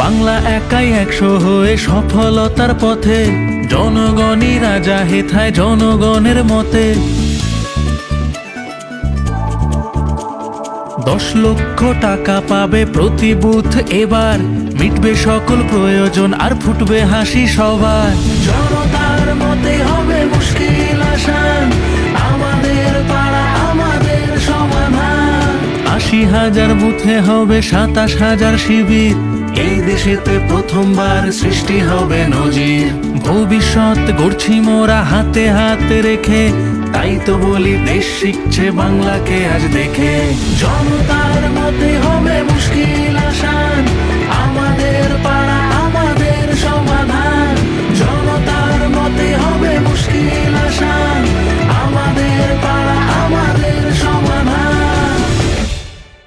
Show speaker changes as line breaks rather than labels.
বাংলা একাই 100 হয়ে সফলতার পথে, জনগণই রাজা হেথায় জনগণের মতে। 10 লক্ষ টাকা পাবে প্রতি বুথ এবার, মিটবে সকল প্রয়োজন আর ফুটবে হাসি সবার। জনতার মতে হবে মুশকিল আসান, আমাদের পাড়া আমাদের সমাধান। 80,000 বুথে হবে 27,000 শিবির, এই দেশেতে প্রথমবার সৃষ্টি হবে নজির। ভবিষ্যৎ গড়ছি মোরা হাতে হাতে রেখে, তাই তো বলি দেশ শিখছে বাংলাকে আজ দেখে। জনতা